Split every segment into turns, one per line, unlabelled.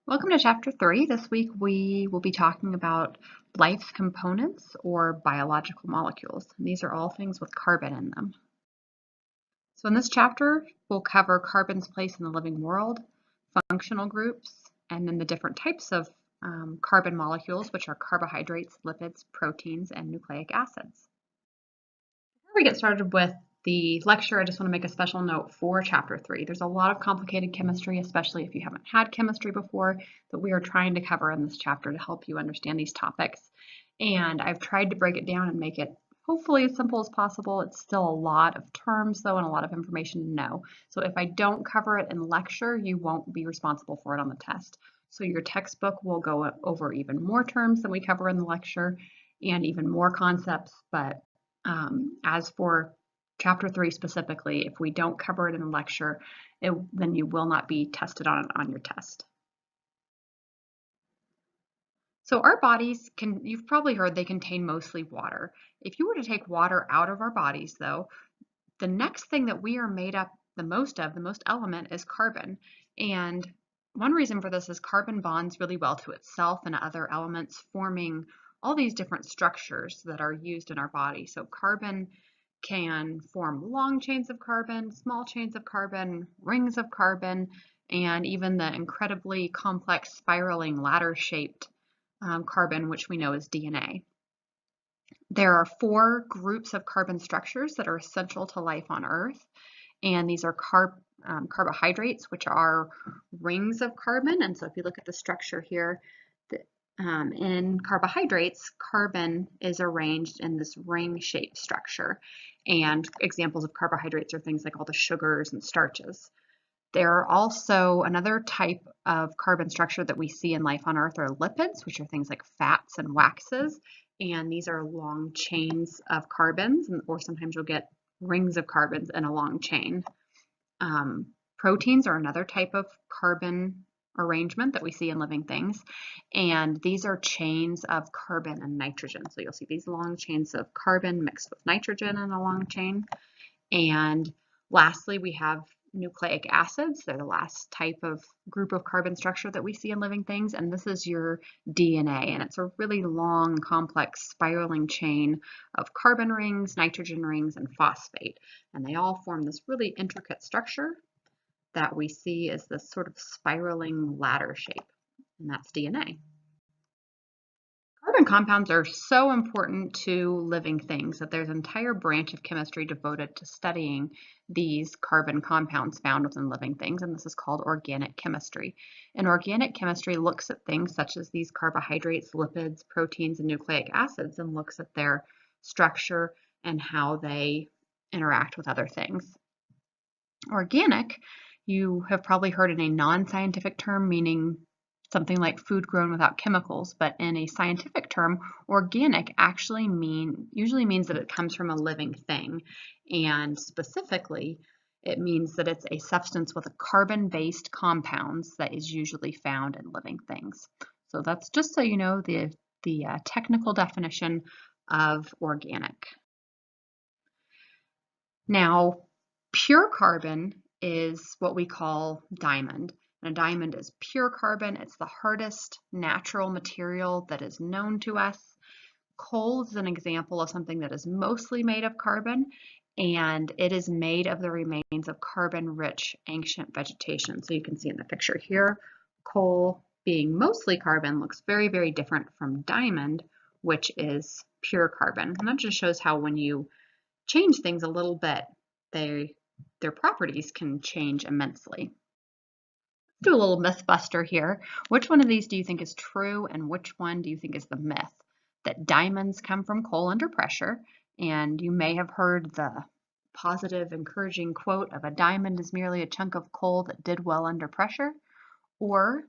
Welcome to Chapter 3. This week we will be talking about life's components or biological molecules. These are all things with carbon in them. So in this chapter, we'll cover carbon's place in the living world, functional groups, and then the different types of carbon molecules, which are carbohydrates, lipids, proteins, and nucleic acids. Before we get started with the lecture, I just want to make a special note for Chapter 3. There's a lot of complicated chemistry, especially if you haven't had chemistry before, that we are trying to cover in this chapter to help you understand these topics. And I've tried to break it down and make it hopefully as simple as possible. It's still a lot of terms, though, and a lot of information to know. So if I don't cover it in lecture, you won't be responsible for it on the test. So your textbook will go over even more terms than we cover in the lecture and even more concepts, but as for Chapter 3 specifically, if we don't cover it in a lecture, then you will not be tested on it on your test. So our bodies you've probably heard they contain mostly water. If you were to take water out of our bodies, though, the next thing that we are made up the most element, is carbon. And one reason for this is carbon bonds really well to itself and other elements, forming all these different structures that are used in our body. So carbon can form long chains of carbon, small chains of carbon, rings of carbon, and even the incredibly complex spiraling ladder-shaped carbon, which we know is DNA. There are 4 groups of carbon structures that are essential to life on Earth, and these are carbohydrates, which are rings of carbon. And so if you look at the structure here, in carbohydrates, carbon is arranged in this ring-shaped structure. And examples of carbohydrates are things like all the sugars and starches. There are also another type of carbon structure that we see in life on Earth are lipids, which are things like fats and waxes. And these are long chains of carbons, or sometimes you'll get rings of carbons in a long chain. Proteins are another type of carbon arrangement that we see in living things, and these are chains of carbon and nitrogen. So you'll see these long chains of carbon mixed with nitrogen in a long chain. And lastly, we have nucleic acids. They're the last type of group of carbon structure that we see in living things, and this is your DNA, and it's a really long, complex spiraling chain of carbon rings, nitrogen rings, and phosphate, and they all form this really intricate structure that we see as this sort of spiraling ladder shape, and that's DNA. Carbon compounds are so important to living things that there's an entire branch of chemistry devoted to studying these carbon compounds found within living things, and this is called organic chemistry. And organic chemistry looks at things such as these carbohydrates, lipids, proteins, and nucleic acids, and looks at their structure and how they interact with other things. Organic, you have probably heard in a non-scientific term, meaning something like food grown without chemicals, but in a scientific term, organic actually usually means that it comes from a living thing, and specifically it means that it's a substance with a carbon-based compounds that is usually found in living things. So that's just so you know the technical definition of organic. Now, pure carbon is what we call diamond. And a diamond is pure carbon. It's the hardest natural material that is known to us. Coal is an example of something that is mostly made of carbon, and it is made of the remains of carbon-rich ancient vegetation. So you can see in the picture here, coal being mostly carbon looks very, very different from diamond, which is pure carbon. And that just shows how when you change things a little bit, their properties can change immensely. Let's do a little myth buster here. Which one of these do you think is true, and which one do you think is the myth? That diamonds come from coal under pressure, and you may have heard the positive, encouraging quote of a diamond is merely a chunk of coal that did well under pressure? Or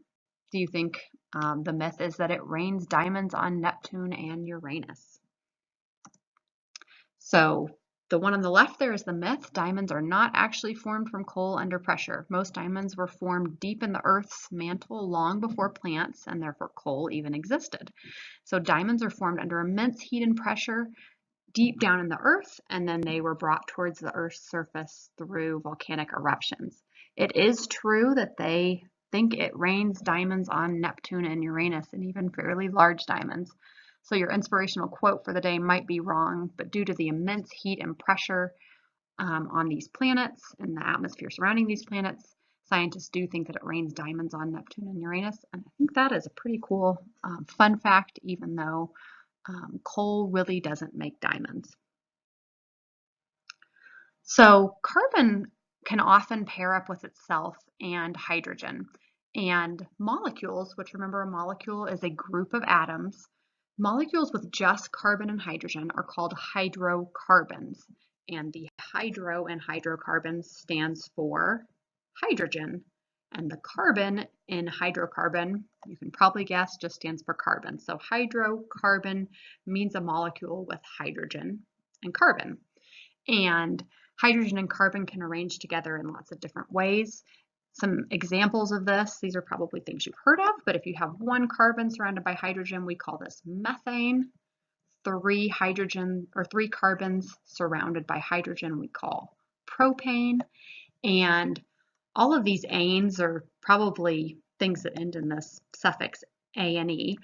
do you think the myth is that it rains diamonds on Neptune and Uranus? So the one on the left there is the myth. Diamonds are not actually formed from coal under pressure. Most diamonds were formed deep in the Earth's mantle long before plants, and therefore coal even existed. So diamonds are formed under immense heat and pressure deep down in the Earth, and then they were brought towards the Earth's surface through volcanic eruptions. It is true that they think it rains diamonds on Neptune and Uranus, and even fairly large diamonds. So your inspirational quote for the day might be wrong, but due to the immense heat and pressure on these planets and the atmosphere surrounding these planets, scientists do think that it rains diamonds on Neptune and Uranus. And I think that is a pretty cool fun fact, even though coal really doesn't make diamonds. So carbon can often pair up with itself and hydrogen. And molecules, which remember a molecule is a group of atoms, molecules with just carbon and hydrogen are called hydrocarbons. And the hydro in hydrocarbons stands for hydrogen. And the carbon in hydrocarbon, you can probably guess, just stands for carbon. So hydrocarbon means a molecule with hydrogen and carbon. And hydrogen and carbon can arrange together in lots of different ways. Some examples of this, these are probably things you've heard of, but if you have one carbon surrounded by hydrogen, we call this methane. Three carbons surrounded by hydrogen we call propane. And all of these anes, or probably things that end in this suffix ane,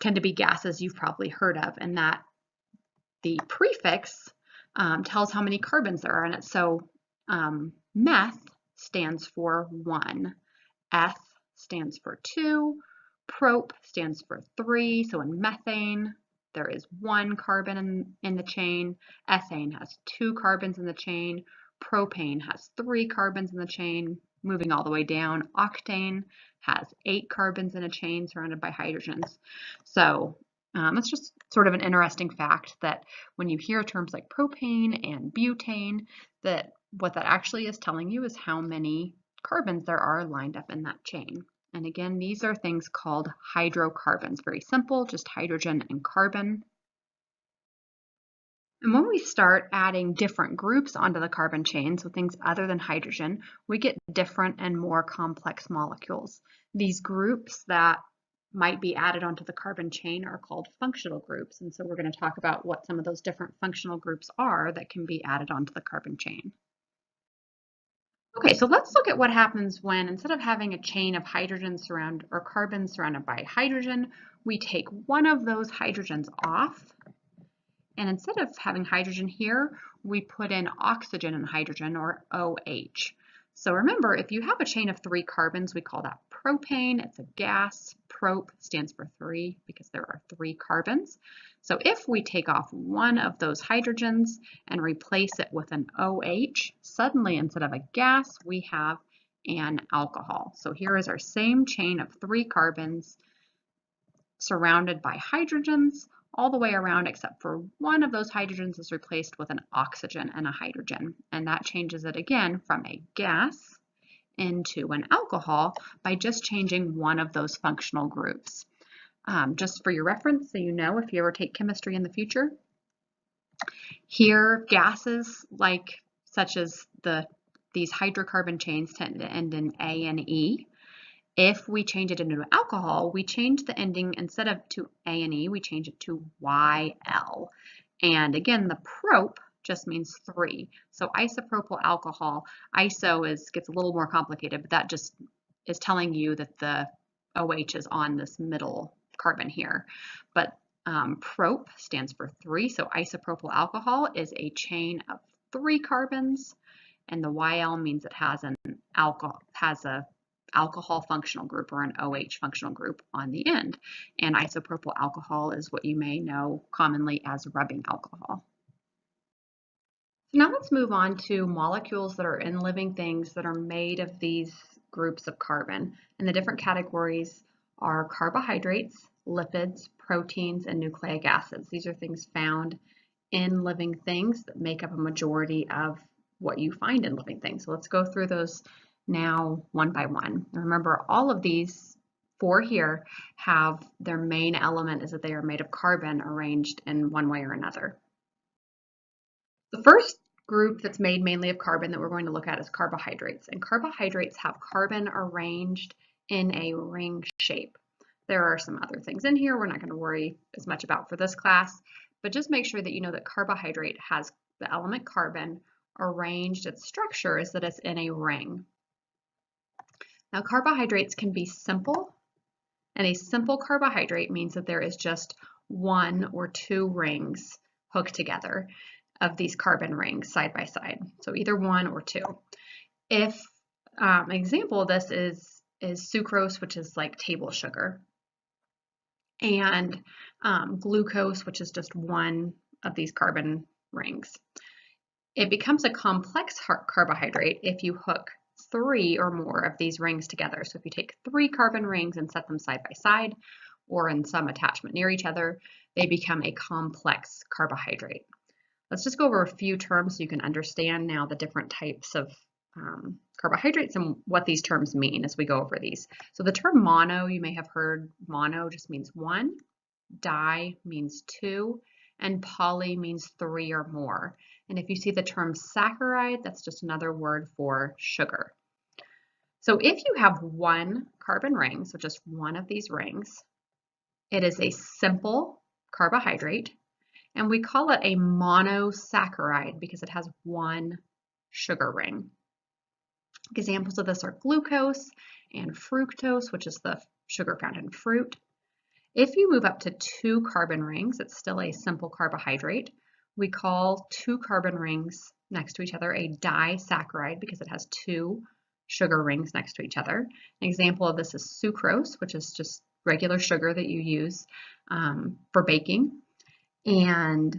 tend to be gases you've probably heard of, and that the prefix tells how many carbons there are in it. So meth stands for 1, eth stands for 2, prop stands for 3. So in methane, there is 1 carbon in the chain. Ethane has 2 carbons in the chain. Propane has 3 carbons in the chain. Moving all the way down, octane has 8 carbons in a chain surrounded by hydrogens. So it's just sort of an interesting fact that when you hear terms like propane and butane, that what that actually is telling you is how many carbons there are lined up in that chain. And again, these are things called hydrocarbons. Very simple, just hydrogen and carbon. And when we start adding different groups onto the carbon chain, so things other than hydrogen, we get different and more complex molecules. These groups that might be added onto the carbon chain are called functional groups. And so we're going to talk about what some of those different functional groups are that can be added onto the carbon chain. Okay, so let's look at what happens when instead of having a chain of hydrogen or carbon surrounded by hydrogen, we take one of those hydrogens off. And instead of having hydrogen here, we put in oxygen and hydrogen, or OH. So remember, if you have a chain of 3 carbons, we call that propane. It's a gas. Prop stands for 3 because there are 3 carbons. So if we take off one of those hydrogens and replace it with an OH, suddenly instead of a gas, we have an alcohol. So here is our same chain of 3 carbons surrounded by hydrogens all the way around, except for one of those hydrogens is replaced with an oxygen and a hydrogen. And that changes it again from a gas into an alcohol by just changing one of those functional groups. Just for your reference, so you know if you ever take chemistry in the future, here gases such as these hydrocarbon chains tend to end in A and E. If we change it into alcohol, we change the ending, instead of to A and E, we change it to YL. And again, the prop just means 3. So isopropyl alcohol, iso gets a little more complicated, but that just is telling you that the OH is on this middle carbon here. But prop stands for 3, so isopropyl alcohol is a chain of 3 carbons, and the YL means it has a alcohol functional group, or an OH functional group on the end. And isopropyl alcohol is what you may know commonly as rubbing alcohol. Now let's move on to molecules that are in living things that are made of these groups of carbon. And the different categories are carbohydrates, lipids, proteins, and nucleic acids. These are things found in living things that make up a majority of what you find in living things. So let's go through those now one by one. Remember, all of these 4 here have their main element is that they are made of carbon arranged in one way or another. The first group that's made mainly of carbon that we're going to look at is carbohydrates. And carbohydrates have carbon arranged in a ring shape. There are some other things in here we're not going to worry as much about for this class, but just make sure that you know that carbohydrate has the element carbon arranged. Its structure is that it's in a ring. Now, carbohydrates can be simple, and a simple carbohydrate means that there is just one or two rings hooked together of these carbon rings side by side. So either one or two. If an example of this is sucrose, which is like table sugar, and glucose, which is just one of these carbon rings. It becomes a complex carbohydrate if you hook three or more of these rings together. So if you take three carbon rings and set them side by side or in some attachment near each other, they become a complex carbohydrate. Let's just go over a few terms so you can understand now the different types of carbohydrates and what these terms mean as we go over these. So the term mono, you may have heard mono just means one, di means two, and poly means three or more. And if you see the term saccharide, that's just another word for sugar. So if you have one carbon ring, so just one of these rings, it is a simple carbohydrate, and we call it a monosaccharide because it has one sugar ring. Examples of this are glucose and fructose, which is the sugar found in fruit. If you move up to two carbon rings, it's still a simple carbohydrate. We call two carbon rings next to each other a disaccharide because it has two sugar rings next to each other. An example of this is sucrose, which is just regular sugar that you use for baking. And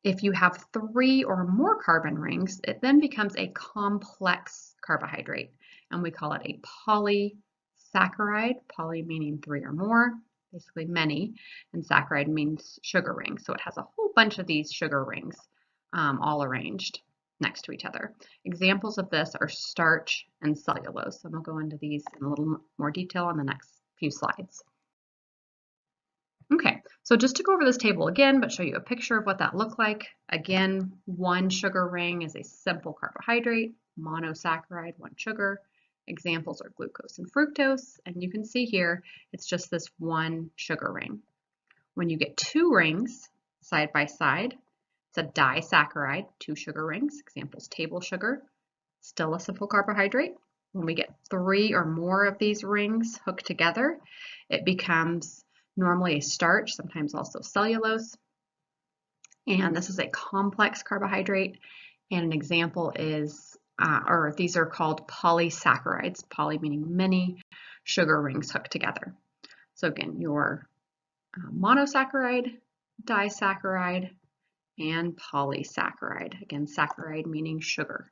if you have three or more carbon rings, it then becomes a complex carbohydrate, and we call it a polysaccharide, poly meaning three or more, basically many, and saccharide means sugar ring. So it has a whole bunch of these sugar rings all arranged next to each other. Examples of this are starch and cellulose. And we'll go into these in a little more detail on the next few slides. Okay, so just to go over this table again, but show you a picture of what that looked like. Again, one sugar ring is a simple carbohydrate, monosaccharide, one sugar. Examples are glucose and fructose, and you can see here, it's just this one sugar ring. When you get two rings side by side, it's a disaccharide, two sugar rings. Examples, table sugar, still a simple carbohydrate. When we get three or more of these rings hooked together, it becomes normally a starch, sometimes also cellulose. And this is a complex carbohydrate. And an example is, or these are called polysaccharides, poly meaning many, sugar rings hooked together. So again, your monosaccharide, disaccharide, and polysaccharide. Again, saccharide meaning sugar.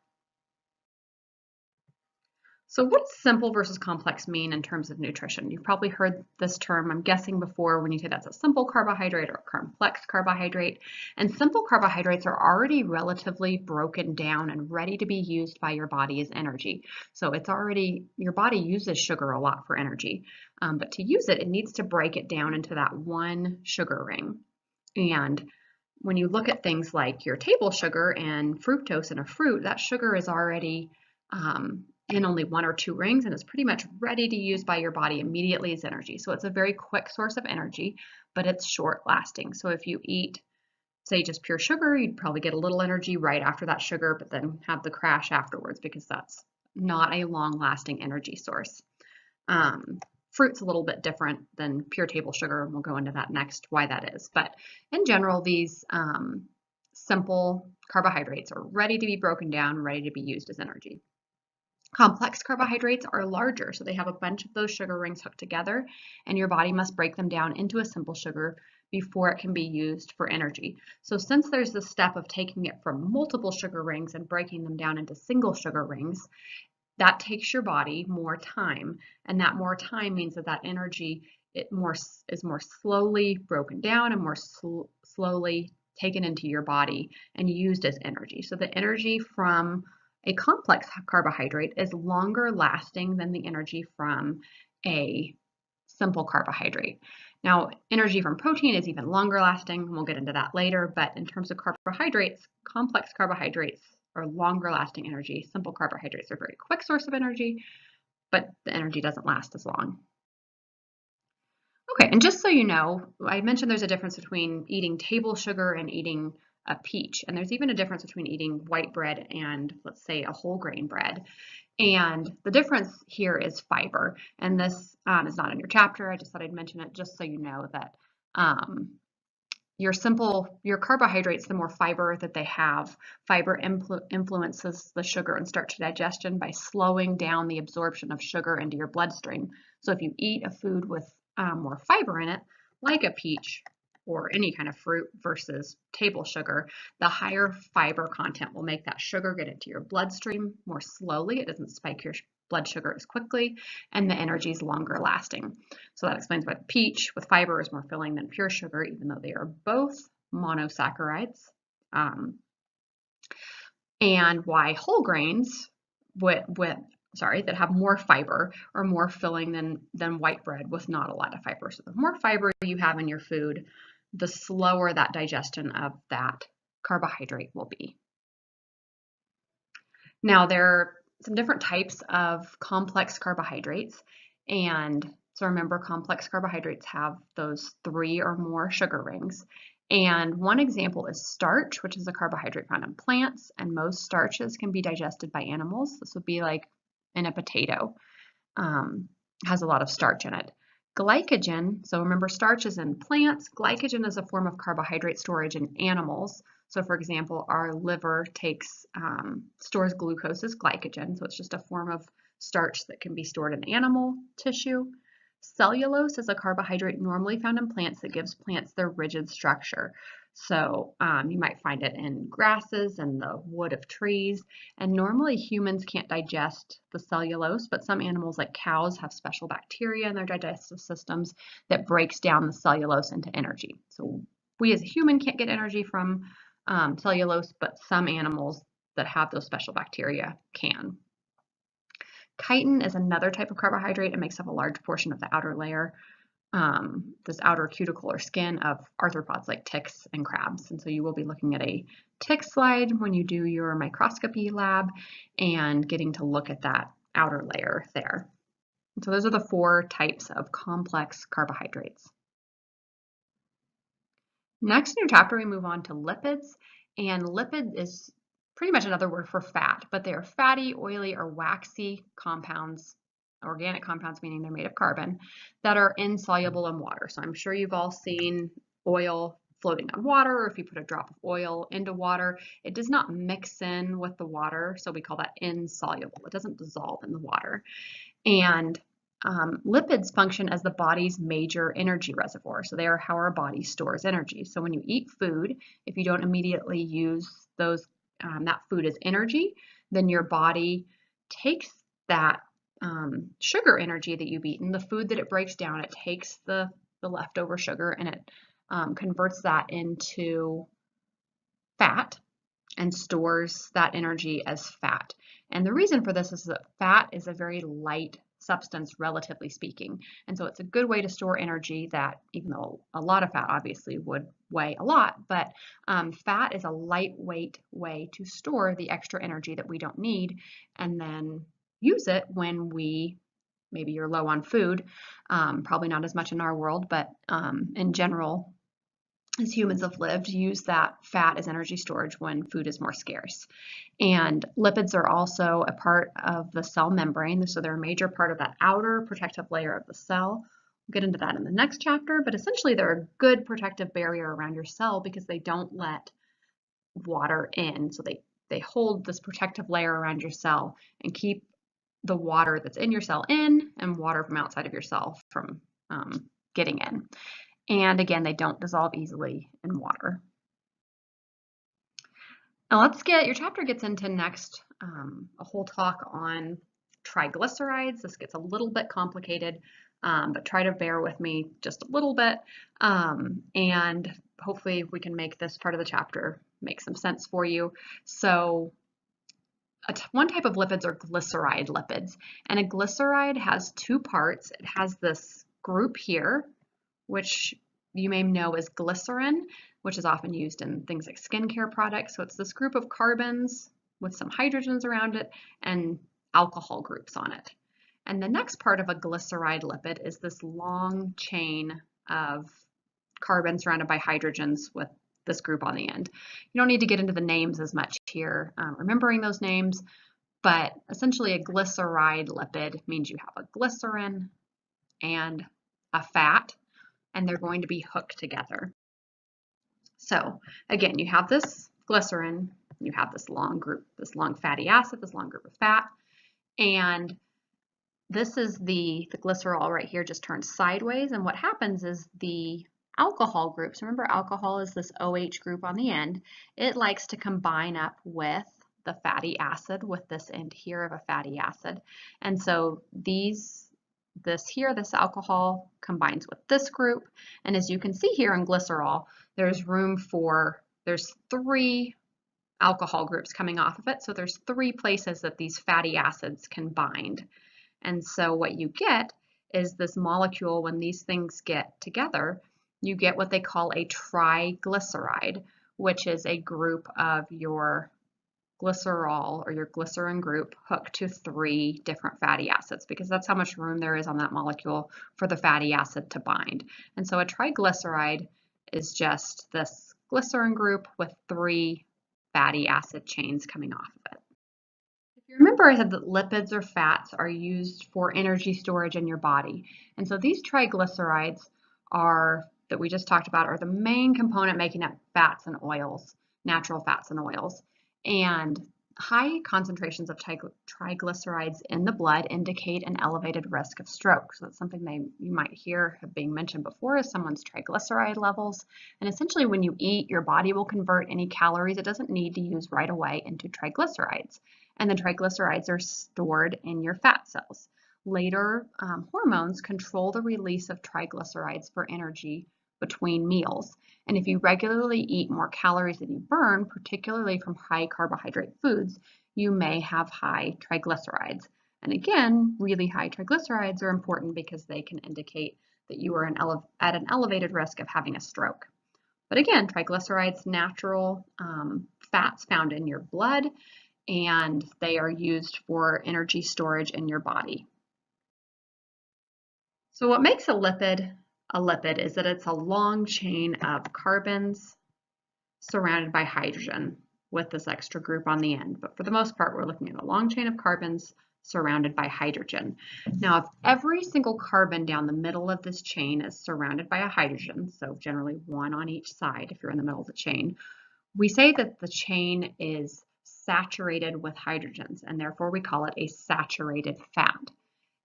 So what does simple versus complex mean in terms of nutrition? You've probably heard this term, I'm guessing, before when you say that's a simple carbohydrate or a complex carbohydrate. And simple carbohydrates are already relatively broken down and ready to be used by your body as energy. So it's already, your body uses sugar a lot for energy, but to use it, it needs to break it down into that one sugar ring. And when you look at things like your table sugar and fructose in a fruit, that sugar is already in only one or two rings, and it's pretty much ready to use by your body immediately as energy. So it's a very quick source of energy, but it's short lasting. So if you eat, say, just pure sugar, you'd probably get a little energy right after that sugar, but then have the crash afterwards because that's not a long lasting energy source. Fruit's a little bit different than pure table sugar, and we'll go into that next, why that is. But in general, these simple carbohydrates are ready to be broken down, ready to be used as energy. Complex carbohydrates are larger, so they have a bunch of those sugar rings hooked together, and your body must break them down into a simple sugar before it can be used for energy. So since there's the step of taking it from multiple sugar rings and breaking them down into single sugar rings, that takes your body more time, and that more time means that that energy is more slowly broken down and more slowly taken into your body and used as energy. So the energy from a complex carbohydrate is longer lasting than the energy from a simple carbohydrate. Now, energy from protein is even longer lasting. We'll get into that later, but in terms of carbohydrates, complex carbohydrates are longer lasting energy. Simple carbohydrates are a very quick source of energy, but the energy doesn't last as long. Okay, and just so you know, I mentioned there's a difference between eating table sugar and eating a peach, and there's even a difference between eating white bread and, let's say, a whole grain bread. And the difference here is fiber. And this is not in your chapter. I just thought I'd mention it just so you know that your carbohydrates, the more fiber that they have, fiber influences the sugar and starch digestion by slowing down the absorption of sugar into your bloodstream. So if you eat a food with more fiber in it, like a peach or any kind of fruit versus table sugar, the higher fiber content will make that sugar get into your bloodstream more slowly. It doesn't spike your blood sugar as quickly, and the energy is longer lasting. So that explains why peach with fiber is more filling than pure sugar, even though they are both monosaccharides, and why whole grains that have more fiber are more filling than white bread with not a lot of fiber. So the more fiber you have in your food, the slower that digestion of that carbohydrate will be. Now, there are some different types of complex carbohydrates. And so remember, complex carbohydrates have those 3 or more sugar rings. And one example is starch, which is a carbohydrate found in plants. And most starches can be digested by animals. This would be like in a potato, has a lot of starch in it. Glycogen, so remember, starch is in plants. Glycogen is a form of carbohydrate storage in animals. So for example, our liver stores glucose as glycogen. So it's just a form of starch that can be stored in animal tissue. Cellulose is a carbohydrate normally found in plants that gives plants their rigid structure. So you might find it in grasses and the wood of trees. And normally humans can't digest the cellulose, but some animals like cows have special bacteria in their digestive systems that breaks down the cellulose into energy. So we as a human can't get energy from cellulose, but some animals that have those special bacteria can. Chitin is another type of carbohydrate. It makes up a large portion of the outer layer, this outer cuticle or skin of arthropods like ticks and crabs. And so you will be looking at a tick slide when you do your microscopy lab and getting to look at that outer layer there. And so those are the 4 types of complex carbohydrates. Next in your chapter, we move on to lipids. And lipid is pretty much another word for fat, but they are fatty, oily, or waxy compounds, organic compounds, meaning they're made of carbon, that are insoluble in water. So I'm sure you've all seen oil floating on water, or if you put a drop of oil into water, it does not mix in with the water, so we call that insoluble. It doesn't dissolve in the water. And lipids function as the body's major energy reservoir. So they are how our body stores energy. So when you eat food, if you don't immediately use that food as energy, then your body takes that sugar energy that you've eaten, the food that it breaks down, it takes the leftover sugar and it converts that into fat and stores that energy as fat. And the reason for this is that fat is a very light substance, relatively speaking. And so it's a good way to store energy that, even though a lot of fat obviously would weigh a lot, but fat is a lightweight way to store the extra energy that we don't need and then use it when maybe you're low on food, probably not as much in our world, but in general, as humans have lived, use that fat as energy storage when food is more scarce. And lipids are also a part of the cell membrane, so they're a major part of that outer protective layer of the cell. We'll get into that in the next chapter, but essentially they're a good protective barrier around your cell because they don't let water in. So they hold this protective layer around your cell and keep the water that's in your cell in and water from outside of your cell from getting in. And again, they don't dissolve easily in water. Now your chapter gets into next a whole talk on triglycerides. This gets a little bit complicated, but try to bear with me just a little bit. And hopefully we can make this part of the chapter make some sense for you. So one type of lipids are glyceride lipids. And a glyceride has 2 parts. It has this group here, which you may know as glycerin, which is often used in things like skincare products. So it's this group of carbons with some hydrogens around it and alcohol groups on it. And the next part of a glyceride lipid is this long chain of carbons surrounded by hydrogens with this group on the end. You don't need to get into the names as much here, remembering those names, But essentially a glyceride lipid means you have a glycerin and a fat, and they're going to be hooked together. So again, you have this glycerin, you have this long group, this long fatty acid, this long group of fat, and this is the glycerol right here just turns sideways, and what happens is the alcohol groups, remember alcohol is this OH group on the end, it likes to combine up with the fatty acid with this end here of a fatty acid. And so this alcohol combines with this group, and as you can see here in glycerol, there's three alcohol groups coming off of it, so there's three places that these fatty acids can bind. And so what you get is this molecule, when these things get together, you get what they call a triglyceride, which is a group of your glycerol or your glycerin group hooked to three different fatty acids, because that's how much room there is on that molecule for the fatty acid to bind. And so a triglyceride is just this glycerin group with three fatty acid chains coming off of it. If you remember, I said that lipids or fats are used for energy storage in your body. And so these triglycerides that we just talked about are the main component making up fats and oils, natural fats and oils. And high concentrations of triglycerides in the blood indicate an elevated risk of stroke. So that's something you might hear being mentioned before is someone's triglyceride levels. And essentially when you eat, your body will convert any calories it doesn't need to use right away into triglycerides. And the triglycerides are stored in your fat cells. Later, hormones control the release of triglycerides for energy between meals. And if you regularly eat more calories than you burn, particularly from high carbohydrate foods, you may have high triglycerides. And again, really high triglycerides are important because they can indicate that you are at an elevated risk of having a stroke. But again, triglycerides, natural fats found in your blood, and they are used for energy storage in your body. So what makes a lipid is that it's a long chain of carbons surrounded by hydrogen with this extra group on the end. But for the most part, we're looking at a long chain of carbons surrounded by hydrogen. Now, if every single carbon down the middle of this chain is surrounded by a hydrogen, so generally one on each side if you're in the middle of the chain, we say that the chain is saturated with hydrogens, and therefore we call it a saturated fat.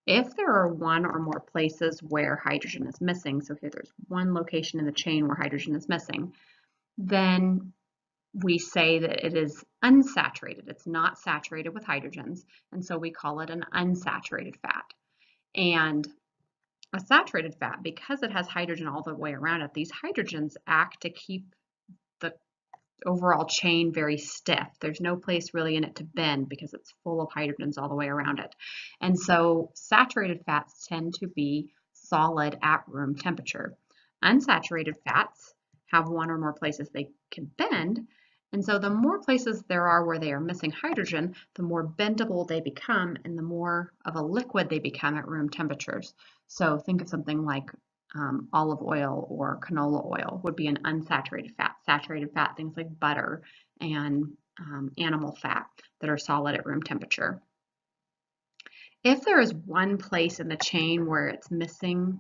If there are one or more places where hydrogen is missing, so here there's one location in the chain where hydrogen is missing, then we say that it is unsaturated. It's not saturated with hydrogens, and so we call it an unsaturated fat. And a saturated fat, because it has hydrogen all the way around it, these hydrogens act to keep the overall chain very stiff. There's no place really in it to bend because it's full of hydrogens all the way around it. And so saturated fats tend to be solid at room temperature. Unsaturated fats have one or more places they can bend. And so the more places there are where they are missing hydrogen, the more bendable they become and the more of a liquid they become at room temperatures. So think of something like olive oil or canola oil would be an unsaturated fat. Saturated fat, things like butter and animal fat that are solid at room temperature. If there is one place in the chain where it's missing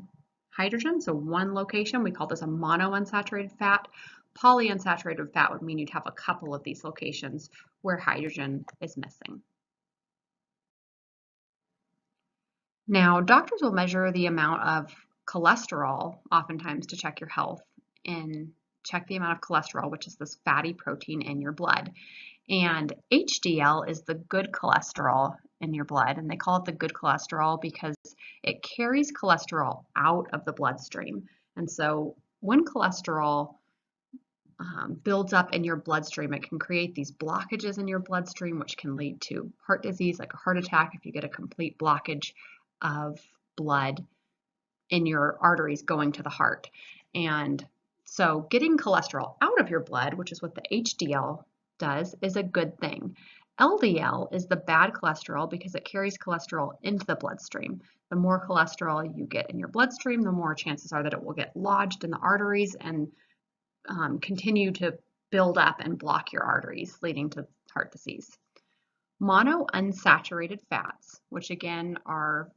hydrogen, so one location, we call this a monounsaturated fat. Polyunsaturated fat would mean you'd have a couple of these locations where hydrogen is missing. Now, doctors will measure the amount of cholesterol oftentimes to check your health and check the amount of cholesterol, which is this fatty protein in your blood. And HDL is the good cholesterol in your blood, and they call it the good cholesterol because it carries cholesterol out of the bloodstream. And so when cholesterol builds up in your bloodstream, it can create these blockages in your bloodstream, which can lead to heart disease, like a heart attack if you get a complete blockage of blood in your arteries going to the heart. And so getting cholesterol out of your blood, which is what the HDL does, is a good thing. LDL is the bad cholesterol because it carries cholesterol into the bloodstream. The more cholesterol you get in your bloodstream, the more chances are that it will get lodged in the arteries and continue to build up and block your arteries, leading to heart disease. Monounsaturated fats, which again are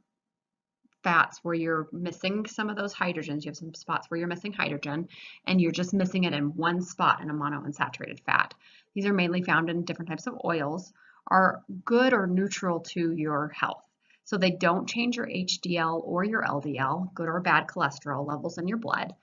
fats where you're missing some of those hydrogens. You have some spots where you're missing hydrogen and you're just missing it in one spot in a monounsaturated fat. These are mainly found in different types of oils, are good or neutral to your health. So they don't change your HDL or your LDL, good or bad cholesterol levels in your blood.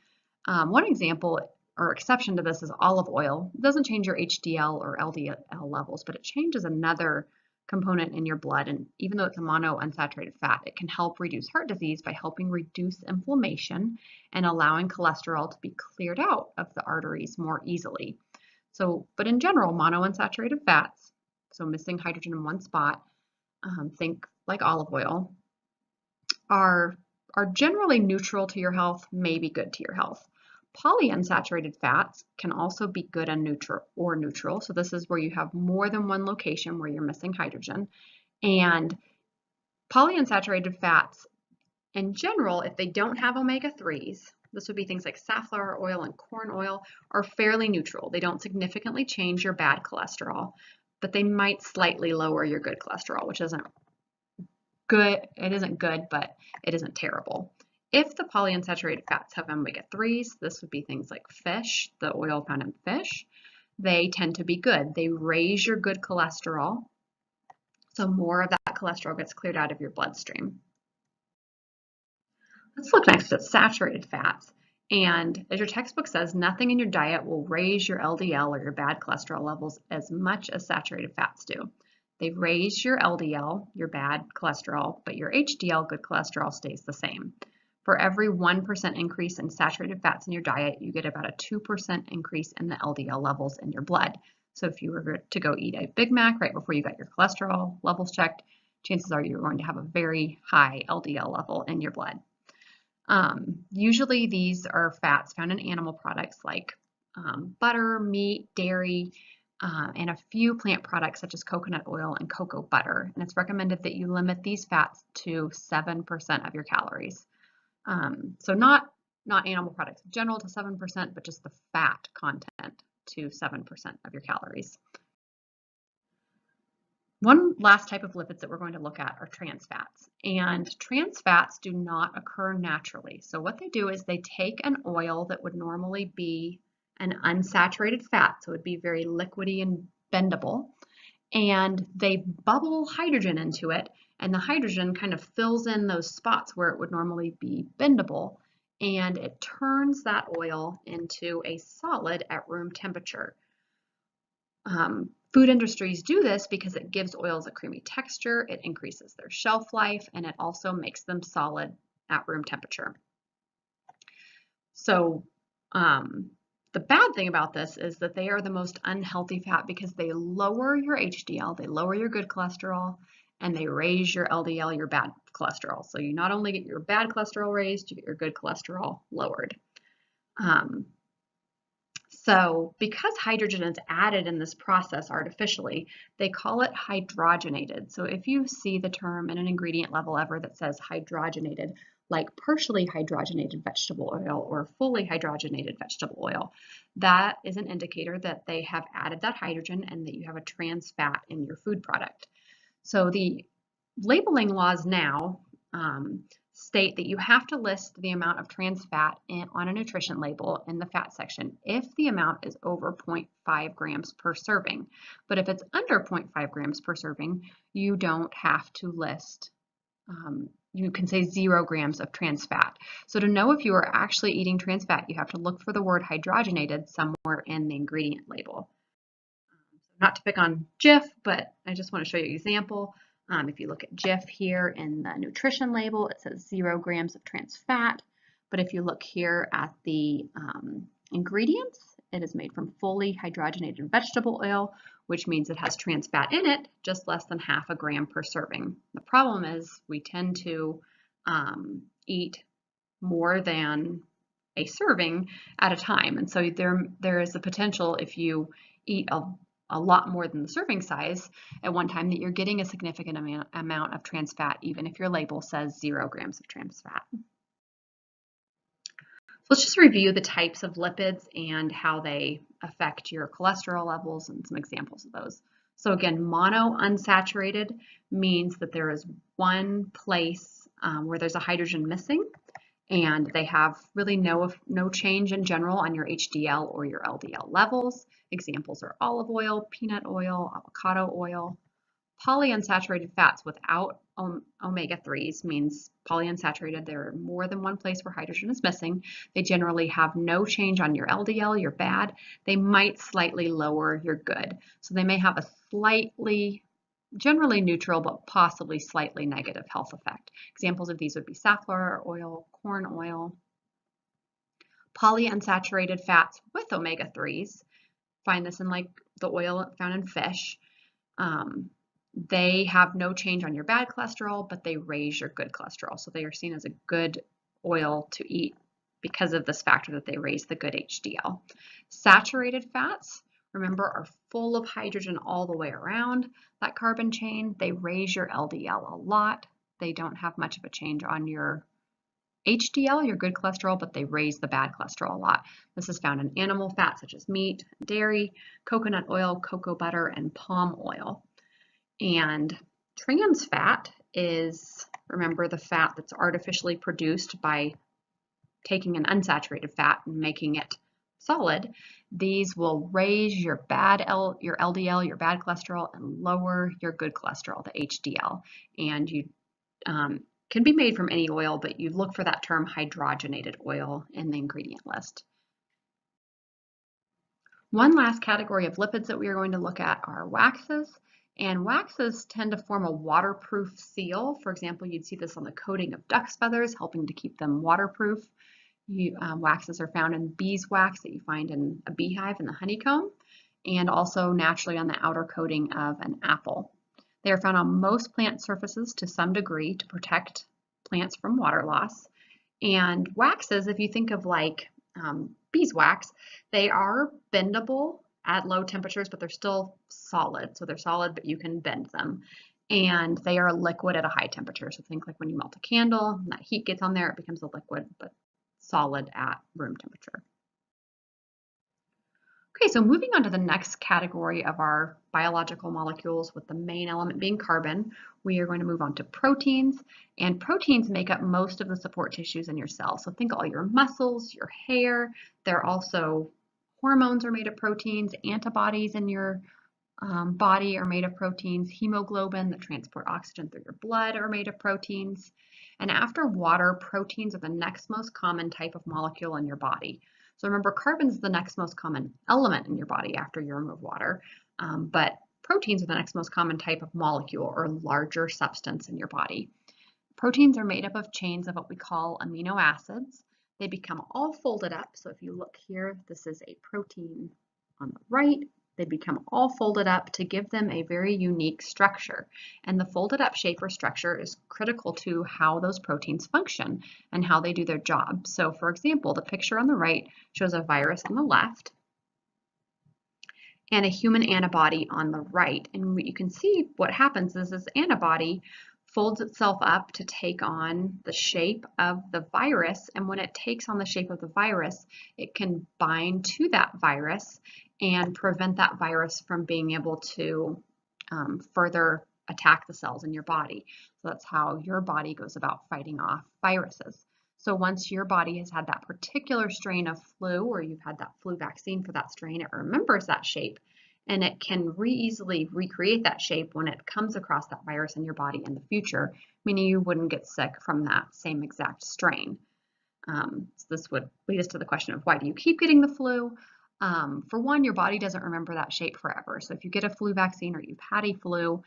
One example or exception to this is olive oil. It doesn't change your HDL or LDL levels, but it changes another component in your blood. And even though it's a monounsaturated fat, it can help reduce heart disease by helping reduce inflammation and allowing cholesterol to be cleared out of the arteries more easily. So, but in general, monounsaturated fats, so missing hydrogen in one spot, think like olive oil, are generally neutral to your health, maybe good to your health. Polyunsaturated fats can also be good and neutral. So this is where you have more than one location where you're missing hydrogen. And polyunsaturated fats, in general, if they don't have omega-3s, this would be things like safflower oil and corn oil, are fairly neutral. They don't significantly change your bad cholesterol, but they might slightly lower your good cholesterol, which isn't good. It isn't good, but it isn't terrible. If the polyunsaturated fats have omega-3s, this would be things like fish, the oil found in fish, they tend to be good. They raise your good cholesterol, so more of that cholesterol gets cleared out of your bloodstream. Let's look next at saturated fats. And as your textbook says, nothing in your diet will raise your LDL or your bad cholesterol levels as much as saturated fats do. They raise your LDL, your bad cholesterol, but your HDL, good cholesterol, stays the same. For every 1% increase in saturated fats in your diet, you get about a 2% increase in the LDL levels in your blood. So if you were to go eat a Big Mac right before you got your cholesterol levels checked, chances are you're going to have a very high LDL level in your blood. Usually these are fats found in animal products like butter, meat, dairy, and a few plant products such as coconut oil and cocoa butter. And it's recommended that you limit these fats to 7% of your calories. So not animal products in general to 7%, but just the fat content to 7% of your calories. One last type of lipids that we're going to look at are trans fats. And trans fats do not occur naturally. So what they do is they take an oil that would normally be an unsaturated fat, so it would be very liquidy and bendable, and they bubble hydrogen into it, and the hydrogen kind of fills in those spots where it would normally be bendable, and it turns that oil into a solid at room temperature. Food industries do this because it gives oils a creamy texture, it increases their shelf life, and it also makes them solid at room temperature. So the bad thing about this is that they are the most unhealthy fat because they lower your HDL, they lower your good cholesterol, and they raise your LDL, your bad cholesterol. So you not only get your bad cholesterol raised, you get your good cholesterol lowered. So because hydrogen is added in this process artificially, they call it hydrogenated. So if you see the term in an ingredient level ever that says hydrogenated, like partially hydrogenated vegetable oil or fully hydrogenated vegetable oil, that is an indicator that they have added that hydrogen and that you have a trans fat in your food product. So the labeling laws now state that you have to list the amount of trans fat on a nutrition label in the fat section if the amount is over 0.5 grams per serving. But if it's under 0.5 grams per serving, you don't have to list, you can say 0 grams of trans fat. So to know if you are actually eating trans fat, you have to look for the word hydrogenated somewhere in the ingredient label. Not to pick on Jif, but I just want to show you an example. If you look at Jif here in the nutrition label, it says 0 grams of trans fat. But if you look here at the ingredients, it is made from fully hydrogenated vegetable oil, which means it has trans fat in it, just less than half a gram per serving. The problem is we tend to eat more than a serving at a time. And so there is a potential if you eat a lot more than the serving size at one time that you're getting a significant amount of trans fat, even if your label says 0 grams of trans fat. So let's just review the types of lipids and how they affect your cholesterol levels and some examples of those. So again, monounsaturated means that there is one place where there's a hydrogen missing, and they have really no change in general on your HDL or your LDL levels. Examples are olive oil, peanut oil, avocado oil. Polyunsaturated fats without omega-3s means polyunsaturated. There are more than one place where hydrogen is missing. They generally have no change on your LDL, your bad. They might slightly lower your good. So they may have a slightly, generally neutral, but possibly slightly negative health effect. Examples of these would be safflower oil, corn oil. Polyunsaturated fats with omega-3s, find this in like the oil found in fish. They have no change on your bad cholesterol, but they raise your good cholesterol. So they are seen as a good oil to eat because of this factor that they raise the good HDL. Saturated fats, remember, are full of hydrogen all the way around that carbon chain. They raise your LDL a lot. They don't have much of a change on your HDL, your good cholesterol, but they raise the bad cholesterol a lot. This is found in animal fats such as meat, dairy, coconut oil, cocoa butter, and palm oil. And trans fat is, remember, the fat that's artificially produced by taking an unsaturated fat and making it solid. These will raise your your LDL, your bad cholesterol, and lower your good cholesterol, the HDL. And you can be made from any oil, but you look for that term hydrogenated oil in the ingredient list. One last category of lipids that we are going to look at are waxes. And waxes tend to form a waterproof seal. For example, you'd see this on the coating of duck's feathers, helping to keep them waterproof. Waxes are found in beeswax that you find in a beehive in the honeycomb, and also naturally on the outer coating of an apple. They are found on most plant surfaces to some degree to protect plants from water loss. And waxes, if you think of like beeswax, they are bendable at low temperatures, but they're still solid. So they're solid, but you can bend them. And they are liquid at a high temperature. So think like when you melt a candle, and that heat gets on there, it becomes a liquid, but solid at room temperature. Okay, so moving on to the next category of our biological molecules, with the main element being carbon, we are going to move on to proteins. And proteins make up most of the support tissues in your cells. So think all your muscles, your hair. They're also hormones are made of proteins. Antibodies in your body are made of proteins. Hemoglobin that transport oxygen through your blood are made of proteins. And after water, proteins are the next most common type of molecule in your body. So remember, carbon is the next most common element in your body after you remove water, but proteins are the next most common type of molecule or larger substance in your body. Proteins are made up of chains of what we call amino acids. They become all folded up. So if you look here, this is a protein on the right. They become all folded up to give them a very unique structure. And the folded up shape or structure is critical to how those proteins function and how they do their job. So for example, the picture on the right shows a virus on the left and a human antibody on the right. And you can see what happens is this antibody folds itself up to take on the shape of the virus. And when it takes on the shape of the virus, it can bind to that virus and prevent that virus from being able to further attack the cells in your body. So that's how your body goes about fighting off viruses. So once your body has had that particular strain of flu, or you've had that flu vaccine for that strain, it remembers that shape, and it can easily recreate that shape when it comes across that virus in your body in the future, meaning you wouldn't get sick from that same exact strain. So this would lead us to the question of why do you keep getting the flu? For one, your body doesn't remember that shape forever. So if you get a flu vaccine or you've had a flu,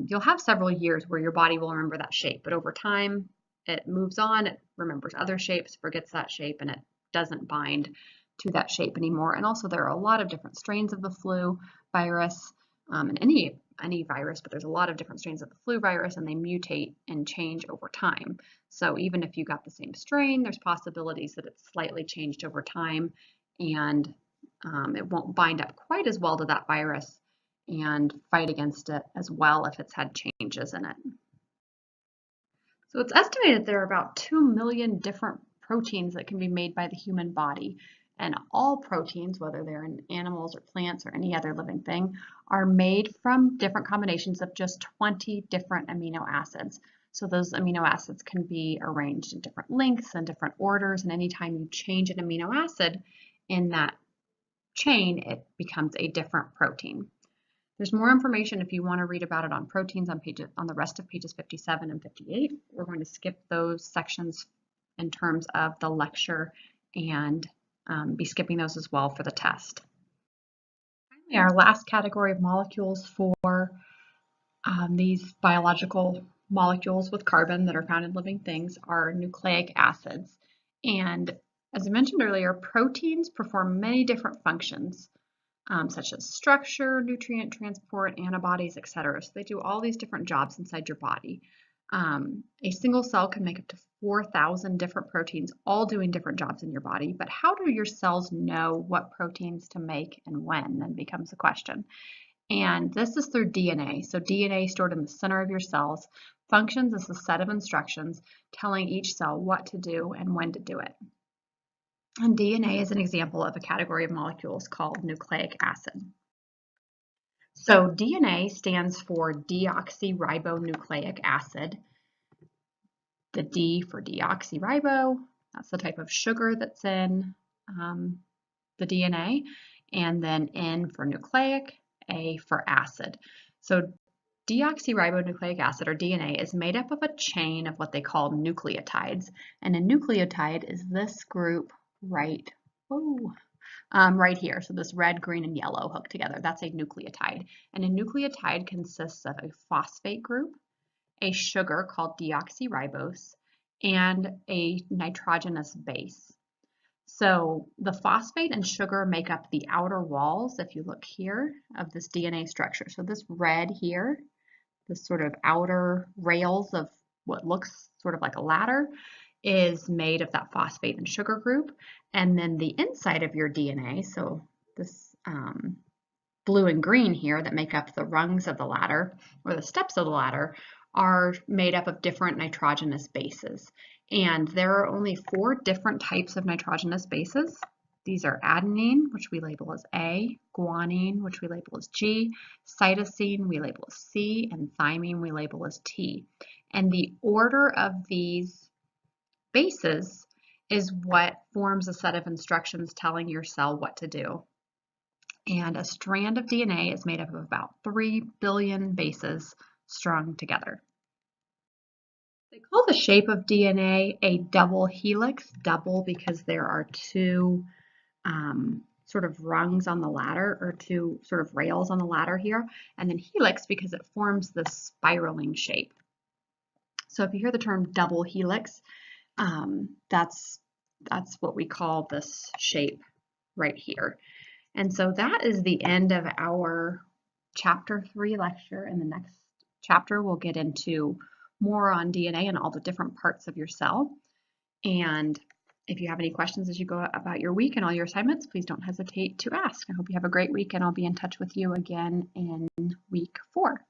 you'll have several years where your body will remember that shape. But over time, it moves on, it remembers other shapes, forgets that shape, and it doesn't bind to that shape anymore. And also there are a lot of different strains of the flu virus, and any virus, but there's a lot of different strains of the flu virus, and they mutate and change over time. So even if you got the same strain, there's possibilities that it's slightly changed over time, and it won't bind up quite as well to that virus and fight against it as well if it's had changes in it. So it's estimated there are about 2 million different proteins that can be made by the human body. And all proteins, whether they're in animals or plants or any other living thing, are made from different combinations of just 20 different amino acids. So those amino acids can be arranged in different lengths and different orders, and anytime you change an amino acid in that chain, it becomes a different protein. There's more information if you want to read about it on proteins on the rest of pages 57 and 58. We're going to skip those sections in terms of the lecture and be skipping those as well for the test. Finally, our last category of molecules for these biological molecules with carbon that are found in living things are nucleic acids. And as I mentioned earlier, proteins perform many different functions, such as structure, nutrient transport, antibodies, etc. So they do all these different jobs inside your body. A single cell can make up to 4,000 different proteins, all doing different jobs in your body. But how do your cells know what proteins to make and when? Then becomes the question. And this is through DNA. So DNA stored in the center of your cells functions as a set of instructions telling each cell what to do and when to do it. And DNA is an example of a category of molecules called nucleic acid. So DNA stands for deoxyribonucleic acid. The D for deoxyribo, that's the type of sugar that's in the DNA. And then N for nucleic, A for acid. So deoxyribonucleic acid, or DNA, is made up of a chain of what they call nucleotides. And a nucleotide is this group right here. So this red, green, and yellow hooked together, that's a nucleotide. And a nucleotide consists of a phosphate group, a sugar called deoxyribose, and a nitrogenous base. So the phosphate and sugar make up the outer walls, if you look here, of this DNA structure. So this red here, this sort of outer rails of what looks sort of like a ladder, is made of that phosphate and sugar group. And then the inside of your DNA, so this blue and green here that make up the rungs of the ladder, or the steps of the ladder, are made up of different nitrogenous bases. And there are only 4 different types of nitrogenous bases. These are adenine, which we label as A, guanine, which we label as G, cytosine we label as C, and thymine we label as T. And the order of these bases is what forms a set of instructions telling your cell what to do. And a strand of DNA is made up of about 3 billion bases strung together. They call the shape of DNA a double helix, double because there are 2 sort of rungs on the ladder, or 2 sort of rails on the ladder here, and then helix because it forms this spiraling shape. So if you hear the term double helix, that's what we call this shape right here. And so that is the end of our chapter 3 lecture. In the next chapter, we'll get into more on DNA and all the different parts of your cell. And if you have any questions as you go about your week and all your assignments, please don't hesitate to ask. I hope you have a great week, and I'll be in touch with you again in week 4.